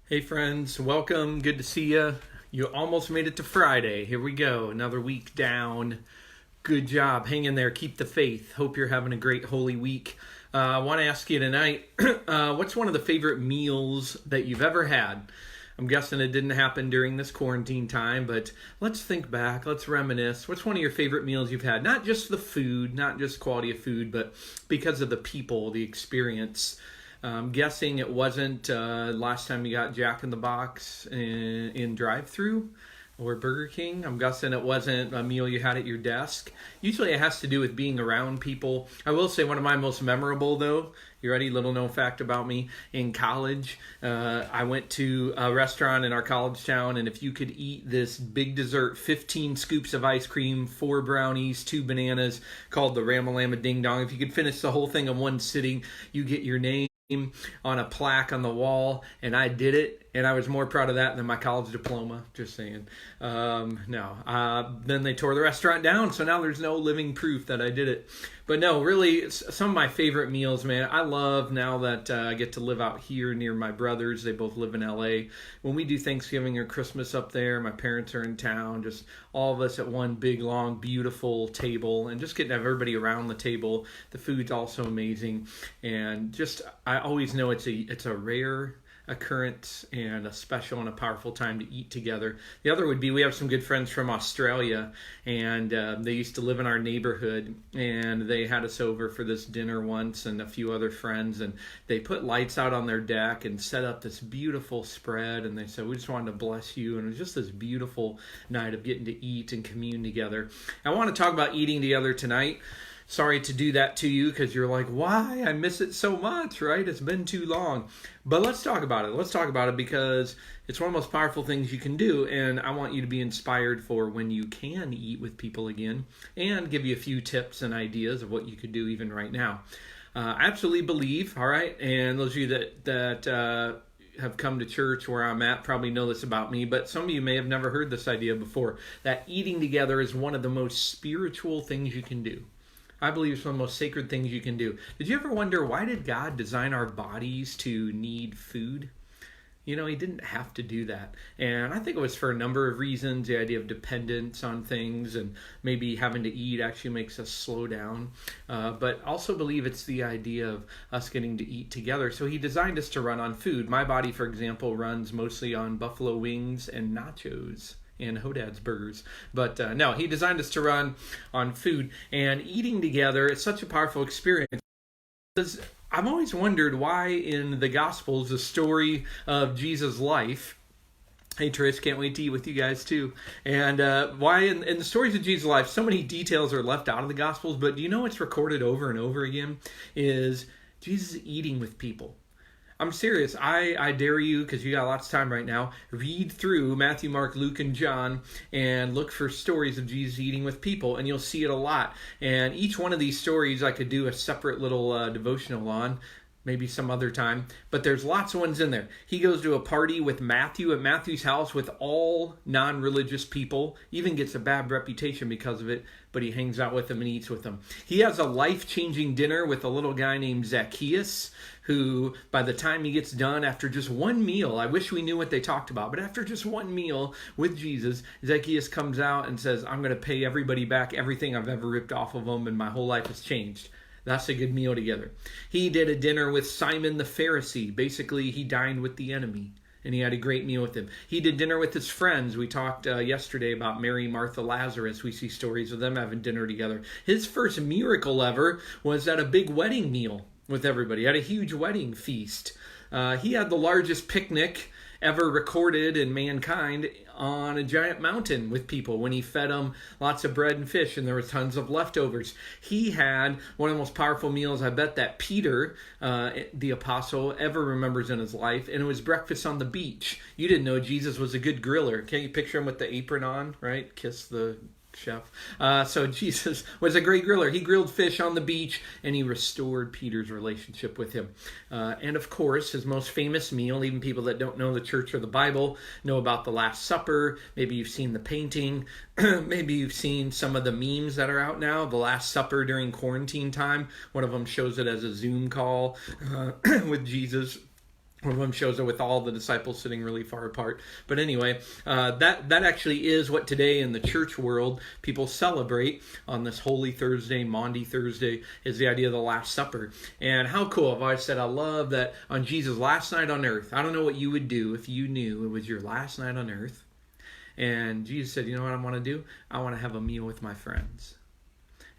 Hey friends, welcome. Good to see you. You almost made it to Friday. Here we go. Another week down. Good job. Hang in there. Keep the faith. Hope you're having a great Holy Week. I want to ask you tonight, what's one of the favorite meals that you've ever had? I'm guessing it didn't happen during this quarantine time, but let's think back. Let's reminisce. What's one of your favorite meals you've had? Not just the food, not just quality of food, but because of the people, the experience. I'm guessing it wasn't last time you got Jack in the Box in drive-thru or Burger King. I'm guessing it wasn't a meal you had at your desk. Usually it has to do with being around people. I will say one of my most memorable, though, you ready? Little known fact about me. In college, I went to a restaurant in our college town, and if you could eat this big dessert, 15 scoops of ice cream, 4 brownies, 2 bananas, called the Ramalama Ding Dong, if you could finish the whole thing in one sitting, you get your name on a plaque on the wall, and I did it, and I was more proud of that than my college diploma. Just saying. Then they tore the restaurant down, so now there's no living proof that I did it. But no, really, some of my favorite meals, man. I love now that I get to live out here near my brothers. They both live in LA. When we do Thanksgiving or Christmas up there, my parents are in town, just all of us at one big, long, beautiful table, and just getting everybody around the table. The food's also amazing, and just I always know it's a rare occurrence and a special and a powerful time to eat together. The other would be, we have some good friends from Australia, and they used to live in our neighborhood, and they had us over for this dinner once, and a few other friends, and they put lights out on their deck and set up this beautiful spread, and they said, we just wanted to bless you, and it was just this beautiful night of getting to eat and commune together. I want to talk about eating together tonight. Sorry to do that to you because you're like, why? I miss it so much, right? It's been too long. But let's talk about it. Let's talk about it because it's one of the most powerful things you can do, and I want you to be inspired for when you can eat with people again and give you a few tips and ideas of what you could do even right now. I absolutely believe, all right, and those of you that have come to church where I'm at probably know this about me, but some of you may have never heard this idea before, that eating together is one of the most spiritual things you can do. I believe it's one of the most sacred things you can do. Did you ever wonder, why did God design our bodies to need food? You know, he didn't have to do that. And I think it was for a number of reasons. The idea of dependence on things and maybe having to eat actually makes us slow down. But also believe it's the idea of us getting to eat together. So he designed us to run on food. My body, for example, runs mostly on buffalo wings and nachos and Hodad's burgers. But no, he designed us to run on food. And eating together, it's such a powerful experience. Because I've always wondered why in the Gospels, the story of Jesus' life, hey Trish, can't wait to eat with you guys too. And why in the stories of Jesus' life, so many details are left out of the Gospels, but do you know what's recorded over and over again? Is Jesus eating with people. I'm serious. I dare you, because you got lots of time right now, read through Matthew, Mark, Luke, and John and look for stories of Jesus eating with people, and you'll see it a lot. And each one of these stories I could do a separate little devotional on, maybe some other time, but there's lots of ones in there. He goes to a party with Matthew at Matthew's house with all non-religious people, even gets a bad reputation because of it, but he hangs out with them and eats with them. He has a life-changing dinner with a little guy named Zacchaeus, who by the time he gets done, after just one meal, I wish we knew what they talked about, but after just one meal with Jesus, Zacchaeus comes out and says, I'm going to pay everybody back everything I've ever ripped off of them, and my whole life has changed. That's a good meal together. He did a dinner with Simon the Pharisee. Basically, he dined with the enemy, and he had a great meal with him. He did dinner with his friends. We talked yesterday about Mary, Martha, Lazarus. We see stories of them having dinner together. His first miracle ever was at a big wedding meal with everybody. He had a huge wedding feast. He had the largest picnic ever recorded in mankind on a giant mountain with people when he fed them lots of bread and fish, and there was tons of leftovers. He had one of the most powerful meals I bet that Peter, the apostle, ever remembers in his life, and it was breakfast on the beach. You didn't know Jesus was a good griller. Can't you picture him with the apron on, right? Kiss the chef. So Jesus was a great griller. He grilled fish on the beach, and he restored Peter's relationship with him. And of course, his most famous meal, even people that don't know the church or the Bible know about the Last Supper. Maybe you've seen the painting. Maybe you've seen some of the memes that are out now. The Last Supper during quarantine time. One of them shows it as a Zoom call with Jesus One of them shows up with all the disciples sitting really far apart. But anyway, that actually is what today in the church world people celebrate on this Holy Thursday, Maundy Thursday, is the idea of the Last Supper. And how cool. I've always said I love that on Jesus' last night on earth. I don't know what you would do if you knew it was your last night on earth. And Jesus said, you know what I want to do? I want to have a meal with my friends.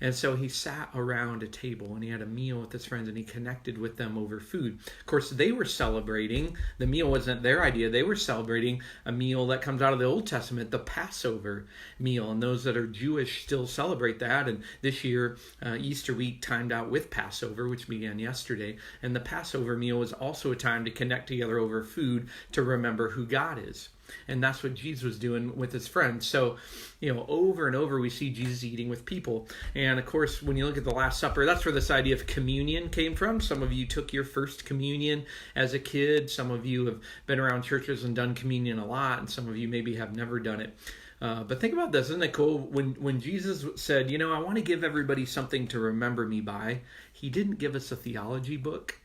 And so he sat around a table and he had a meal with his friends and he connected with them over food. Of course, they were celebrating. The meal wasn't their idea. They were celebrating a meal that comes out of the Old Testament, the Passover meal. And those that are Jewish still celebrate that. And this year, Easter week timed out with Passover, which began yesterday. And the Passover meal was also a time to connect together over food to remember who God is. And that's what Jesus was doing with his friends. So, over and over we see Jesus eating with people. And of course, when you look at the Last Supper, that's where this idea of communion came from. Some of you took your first communion as a kid. Some of you have been around churches and done communion a lot. And some of you maybe have never done it. But think about this. Isn't it cool? When Jesus said, I want to give everybody something to remember me by, he didn't give us a theology book.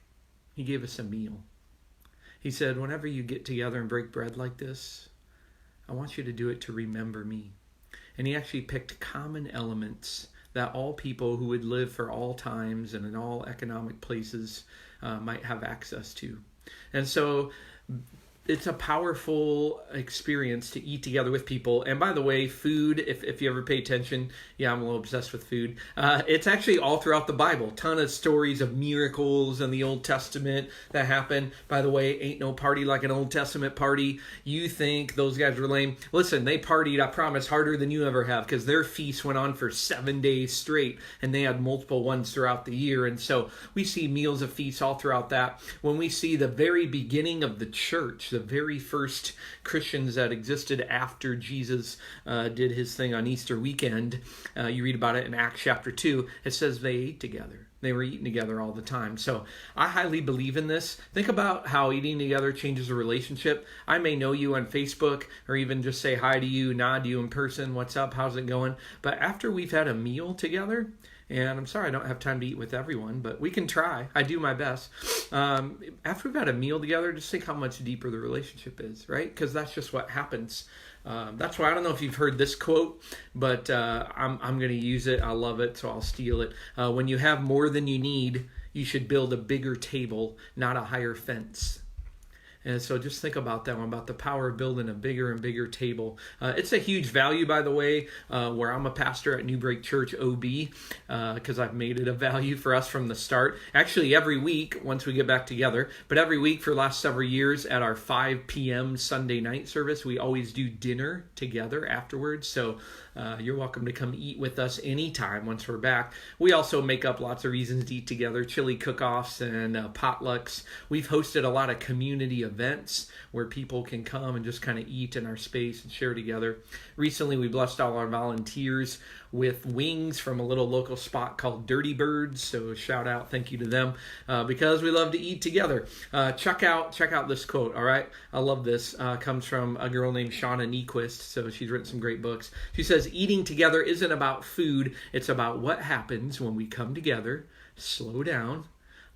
He gave us a meal. He said, whenever you get together and break bread like this, I want you to do it to remember me. And he actually picked common elements that all people who would live for all times and in all economic places might have access to. And so it's a powerful experience to eat together with people. And by the way, food, if you ever pay attention, I'm a little obsessed with food. It's actually all throughout the Bible. Ton of stories of miracles in the Old Testament that happen. By the way, ain't no party like an Old Testament party. You think those guys were lame. Listen, they partied, I promise, harder than you ever have, because their feast went on for 7 days straight, and they had multiple ones throughout the year. And so we see meals of feasts all throughout that. When we see the very beginning of the church, the very first Christians that existed after Jesus did his thing on Easter weekend. You read about it in Acts chapter 2. It says they ate together. They were eating together all the time. So I highly believe in this. Think about how eating together changes a relationship. I may know you on Facebook or even just say hi to you, nod to you in person. What's up? How's it going? But after we've had a meal together, and I'm sorry I don't have time to eat with everyone, but we can try. I do my best. After we've had a meal together, just think how much deeper the relationship is, right? Because that's just what happens. That's why I don't know if you've heard this quote, but I'm going to use it. I love it, so I'll steal it. When you have more than you need, you should build a bigger table, not a higher fence. And so just think about that one, about the power of building a bigger and bigger table. It's a huge value, by the way, where I'm a pastor at New Break Church OB, because I've made it a value for us from the start. Actually, every week, once we get back together, but every week for the last several years at our 5 p.m. Sunday night service, we always do dinner together afterwards. So you're welcome to come eat with us anytime once we're back. We also make up lots of reasons to eat together, chili cook-offs and potlucks. We've hosted a lot of community events where people can come and just kind of eat in our space and share together. Recently, we blessed all our volunteers with wings from a little local spot called Dirty Birds. So shout out, thank you to them, because we love to eat together. Check out this quote, all right? I love this. Comes from a girl named Shauna Niequist. So she's written some great books. She says, eating together isn't about food. It's about what happens when we come together, slow down,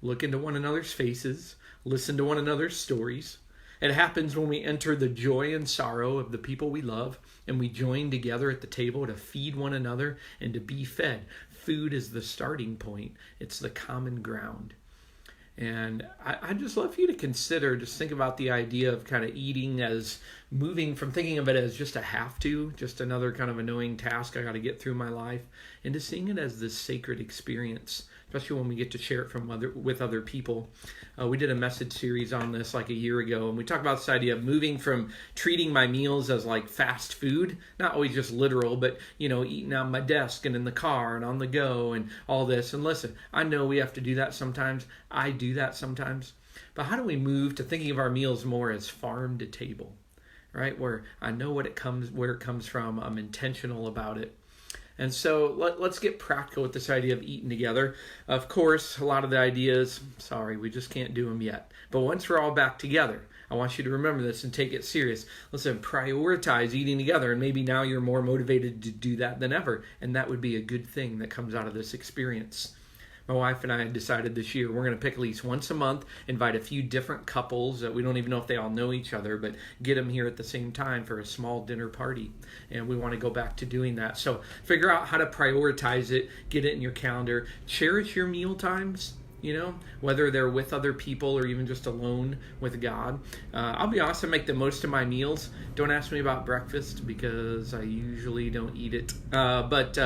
look into one another's faces, listen to one another's stories. It happens when we enter the joy and sorrow of the people we love, and we join together at the table to feed one another and to be fed. Food is the starting point. It's the common ground. And I just love for you to consider, just think about the idea of kind of eating as moving from thinking of it as just a have to, just another kind of annoying task I got to get through my life, into seeing it as this sacred experience, especially when we get to share it with other people. We did a message series on this like a year ago, and we talked about this idea of moving from treating my meals as like fast food, not always just literal, but, eating on my desk and in the car and on the go and all this. And listen, I know we have to do that sometimes. I do that sometimes. But how do we move to thinking of our meals more as farm to table, right? Where I know where it comes from. I'm intentional about it. And so let's get practical with this idea of eating together. Of course, a lot of the ideas, we just can't do them yet. But once we're all back together, I want you to remember this and take it serious. Listen, prioritize eating together, and maybe now you're more motivated to do that than ever. And that would be a good thing that comes out of this experience. My wife and I decided this year we're going to pick at least once a month, invite a few different couples that we don't even know if they all know each other, but get them here at the same time for a small dinner party. And we want to go back to doing that. So figure out how to prioritize it, get it in your calendar, cherish your meal times. Whether they're with other people or even just alone with God. I'll be honest, I make the most of my meals. Don't ask me about breakfast because I usually don't eat it. But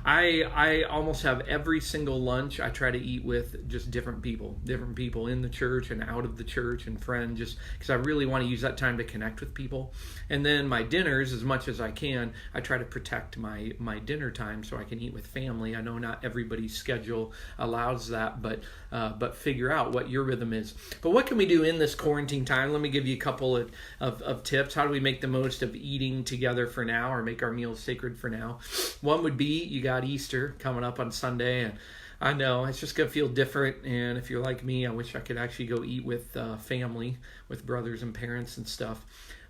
I almost have every single lunch I try to eat with just different people in the church and out of the church and friends, just because I really want to use that time to connect with people. And then my dinners, as much as I can, I try to protect my dinner time so I can eat with family. I know not everybody's schedule allows that, but figure out what your rhythm is. But what can we do in this quarantine time? Let me give you a couple of tips. How do we make the most of eating together for now, or make our meals sacred for now? One would be, you got Easter coming up on Sunday, and I know it's just going to feel different. And if you're like me, I wish I could actually go eat with family, with brothers and parents and stuff.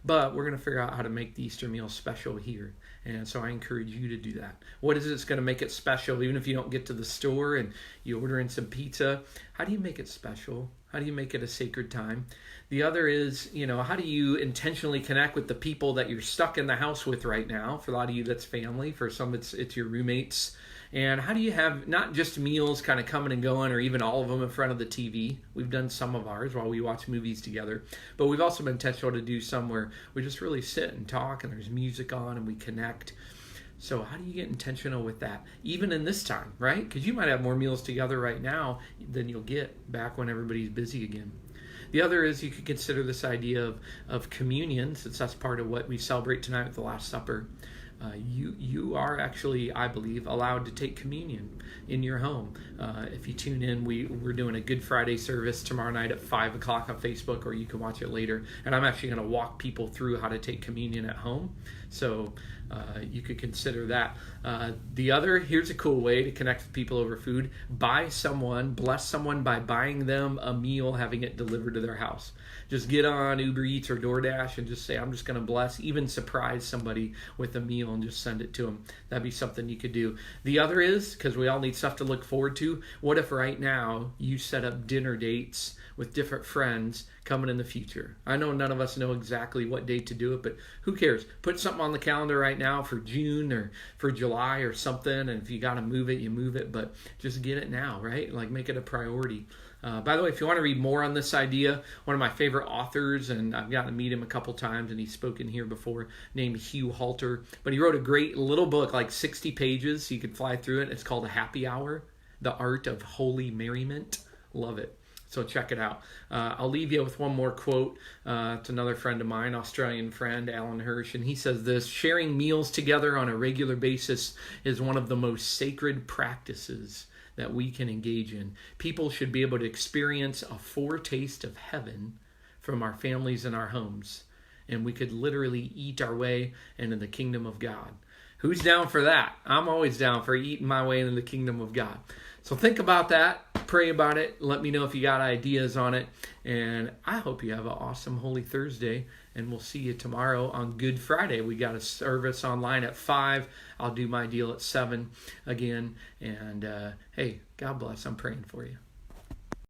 But we're going to figure out how to make the Easter meal special here. And so I encourage you to do that. What is it that's going to make it special? Even if you don't get to the store and you order in some pizza, how do you make it special? How do you make it a sacred time? The other is, how do you intentionally connect with the people that you're stuck in the house with right now? For a lot of you, that's family. For some, it's your roommates. And how do you have not just meals kind of coming and going, or even all of them in front of the TV? We've done some of ours while we watch movies together. But we've also been intentional to do some where we just really sit and talk and there's music on and we connect. So how do you get intentional with that, even in this time, right? Because you might have more meals together right now than you'll get back when everybody's busy again. The other is you could consider this idea of communion, since that's part of what we celebrate tonight with the Last Supper. You are actually, I believe, allowed to take communion in your home. If you tune in, we're doing a Good Friday service tomorrow night at 5 o'clock on Facebook, or you can watch it later. And I'm actually going to walk people through how to take communion at home. So you could consider that. The other, here's a cool way to connect with people over food. Bless someone by buying them a meal, having it delivered to their house. Just get on Uber Eats or DoorDash and just say, I'm just going to bless, even surprise somebody with a meal and just send it to them. That'd be something you could do. The other is, because we all need stuff to look forward to, what if right now you set up dinner dates with different friends coming in the future? I know none of us know exactly what date to do it, but who cares? Put something on the calendar right now for June or for July or something, and if you got to move it, you move it, but just get it now, right? Like, make it a priority. By the way, if you want to read more on this idea, one of my favorite authors, and I've gotten to meet him a couple times, and he's spoken here before, named Hugh Halter. But he wrote a great little book, like 60 pages, so you could fly through it. It's called A Happy Hour, The Art of Holy Merriment. Love it. So check it out. I'll leave you with one more quote. It's another friend of mine, Australian friend, Alan Hirsch, and he says this: sharing meals together on a regular basis is one of the most sacred practices that we can engage in. People should be able to experience a foretaste of heaven from our families and our homes, and we could literally eat our way into the kingdom of God. Who's down for that? I'm always down for eating my way into the kingdom of God. So think about that, pray about it, let me know if you got ideas on it, and I hope you have an awesome Holy Thursday, and we'll see you tomorrow on Good Friday. We got a service online at 5. I'll do my deal at 7 again, and hey, God bless. I'm praying for you.